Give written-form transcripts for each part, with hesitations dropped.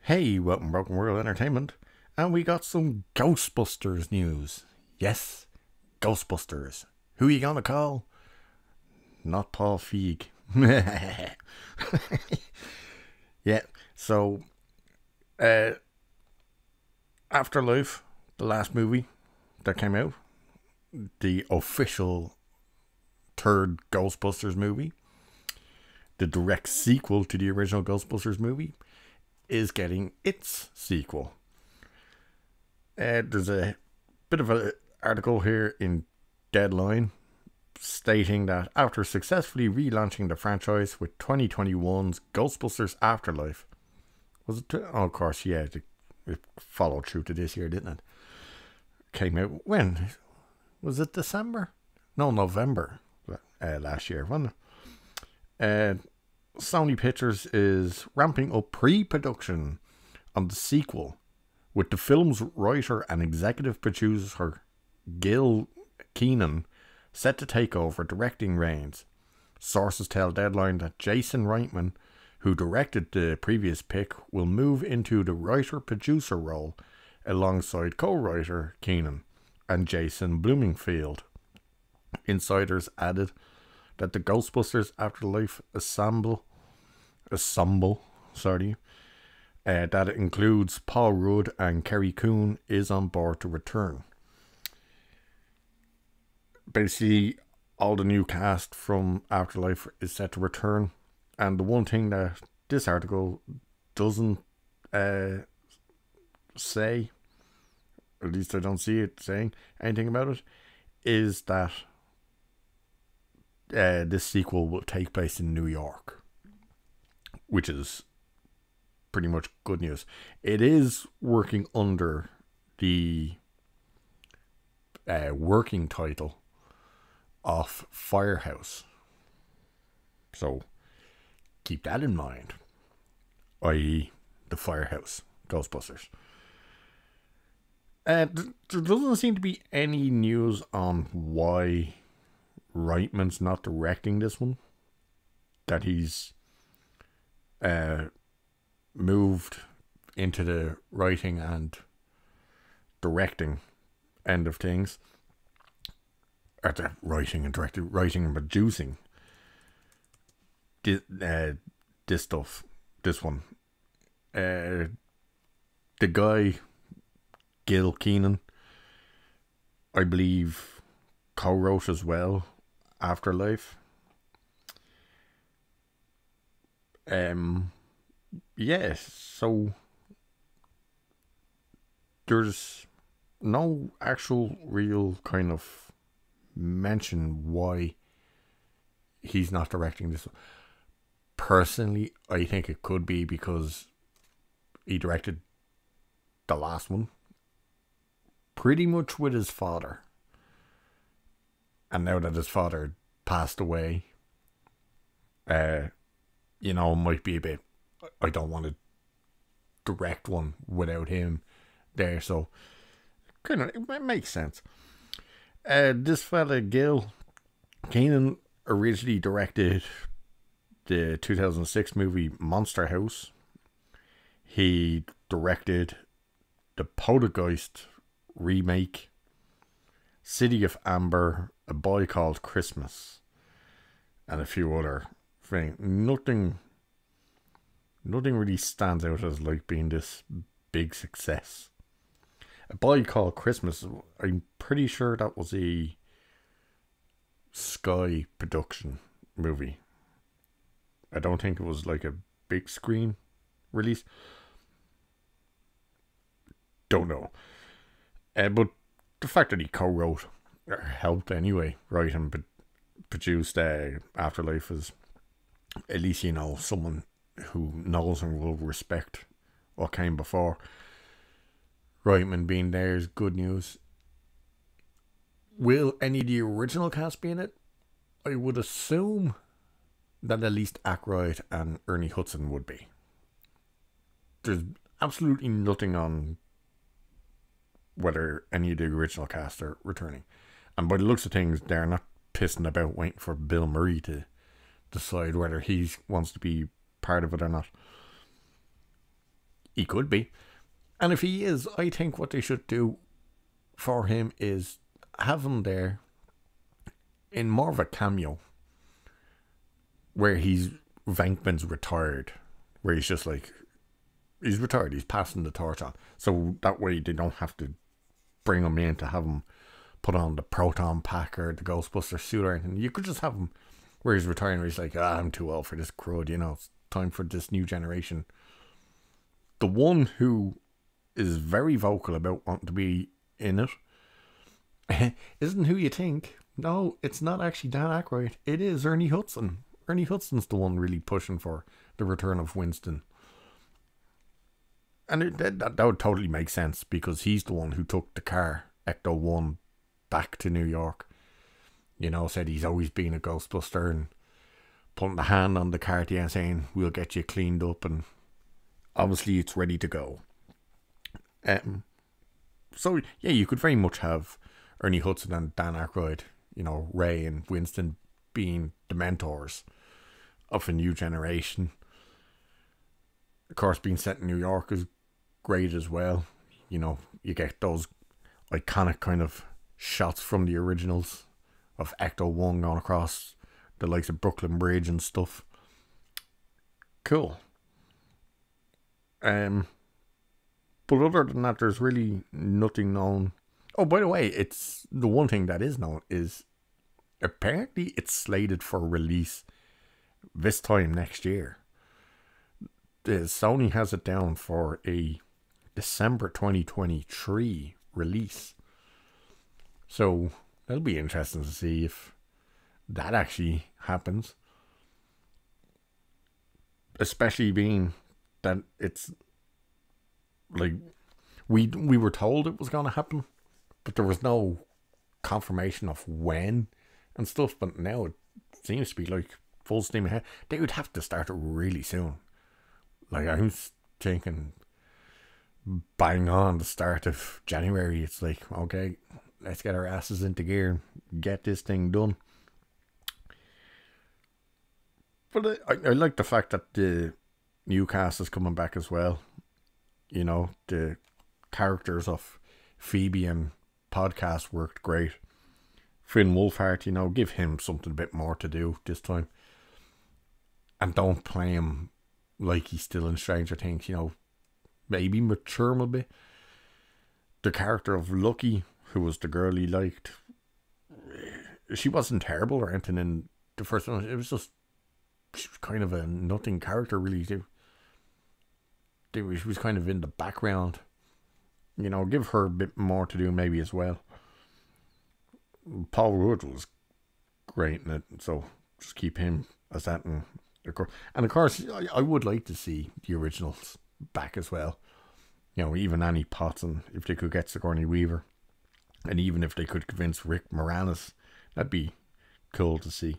Hey, welcome Broken World Entertainment, and we got some Ghostbusters news. Yes, Ghostbusters. Who you gonna call? Not Paul Feig. Yeah, so, uh, Afterlife, the last movie that came out, the official third Ghostbusters movie, the direct sequel to the original Ghostbusters movie, is getting its sequel. There's a bit of an article here in Deadline stating that after successfully relaunching the franchise with 2021's Ghostbusters Afterlife, was it? Oh, of course, yeah, it followed through to this year, didn't it? Came out when? Was it December? No, November last year, wasn't it? Sony Pictures is ramping up pre-production on the sequel, with the film's writer and executive producer Gil Kenan set to take over directing reins. Sources tell Deadline that Jason Reitman, who directed the previous pick, will move into the writer-producer role alongside co-writer Kenan and Jason Bloomingfield. Insiders added that the Ghostbusters Afterlife ensemble, that it includes Paul Rudd and Kerry Coon, is on board to return. Basically, all the new cast from Afterlife is set to return, and the one thing that this article doesn't say, at least I don't see it saying anything about it, is that this sequel will take place in New York, which is pretty much good news. It is working under the working title of Firehouse, so keep that in mind, i.e. the Firehouse Ghostbusters. There doesn't seem to be any news on why Reitman's not directing this one, that he's moved into the writing and directing end of things, or the writing and producing this stuff, this one. The guy Gil Kenan, I believe, co-wrote as well Afterlife. Yes, so there's no actual real kind of mention why he's not directing this one. Personally, I think it could be because he directed the last one pretty much with his father, and now that his father passed away, it might be a bit, I don't want to direct one without him there, so kind of it makes sense. This fella Gil Kenan originally directed the 2006 movie Monster House. He directed the Poltergeist remake, City of Amber, A Boy Called Christmas, and a few other things. Nothing really stands out as like being this big success. A Boy Called Christmas, I'm pretty sure that was a Sky production movie. I don't think it was like a big screen release. Don't know. But the fact that he co-wrote, or helped anyway, write and produced Afterlife is at least, someone who knows and will respect what came before. Reitman being there is good news. Will any of the original cast be in it? I would assume that at least Aykroyd and Ernie Hudson would be. There's absolutely nothing on whether any of the original cast are returning. And by the looks of things, they're not pissing about waiting for Bill Murray to decide whether he wants to be part of it or not. He could be. And if he is, I think what they should do for him is have him there in more of a cameo where Venkman's retired, where he's just like, he's retired, he's passing the torch on. So that way they don't have to bring him in to have him put on the proton pack or the Ghostbusters suit or anything. You could just have him where he's retiring, where he's like, I'm too old for this crud, it's time for this new generation. The one who is very vocal about wanting to be in it isn't who you think. No, it's not actually Dan Aykroyd. It is Ernie Hudson. Ernie Hudson's the one really pushing for the return of Winston. And that would totally make sense, because he's the one who took the car, Ecto-1, back to New York. Said he's always been a Ghostbuster, and putting the hand on the car at the end saying, we'll get you cleaned up, and obviously it's ready to go. So, yeah, you could very much have Ernie Hudson and Dan Aykroyd, Ray and Winston being the mentors of a new generation. Of course, being set in New York is great as well. You get those iconic kind of shots from the originals of Ecto-1 going across the likes of Brooklyn Bridge and stuff. Cool. But other than that, there's really nothing known. Oh, by the way, it's the one thing that is known is apparently it's slated for release this time next year. Sony has it down for a December 2023 release. So that'll be interesting to see if that actually happens. Especially being that it's like we were told it was going to happen, but there was no confirmation of when and stuff. But now it seems to be like full steam ahead. They would have to start it really soon. Like, I was thinking bang on the start of January. It's like, okay, let's get our asses into gear and get this thing done. But I like the fact that the new cast is coming back as well. The characters of Phoebe and Podcast worked great. Finn Wolfhard, give him something a bit more to do this time. And don't play him like he's still in Stranger Things, maybe mature him a bit. The character of Lucky, who was the girl he liked, she wasn't terrible or anything in the first one. It was just, she was kind of a nothing character, really. She was kind of in the background. Give her a bit more to do maybe as well. Paul Rudd was great in it, so just keep him as that. And of course, I would like to see the originals back as well. Even Annie Potts, and if they could get Sigourney Weaver, and even if they could convince Rick Moranis, that'd be cool to see.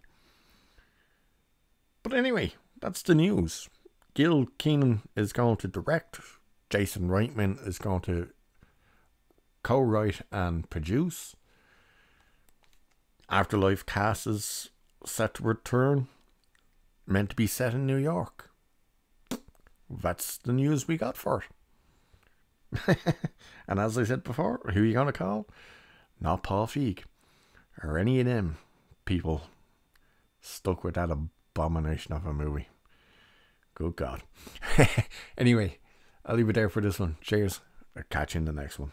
But anyway, that's the news. Gil Kenan is going to direct. Jason Reitman is going to co-write and produce. Afterlife cast is set to return. Meant to be set in New York. That's the news we got for it. And as I said before, who are you going to call? Not Paul Feig. Or any of them people stuck with that abomination of a movie. Good God. Anyway, I'll leave it there for this one. Cheers. I'll catch you in the next one.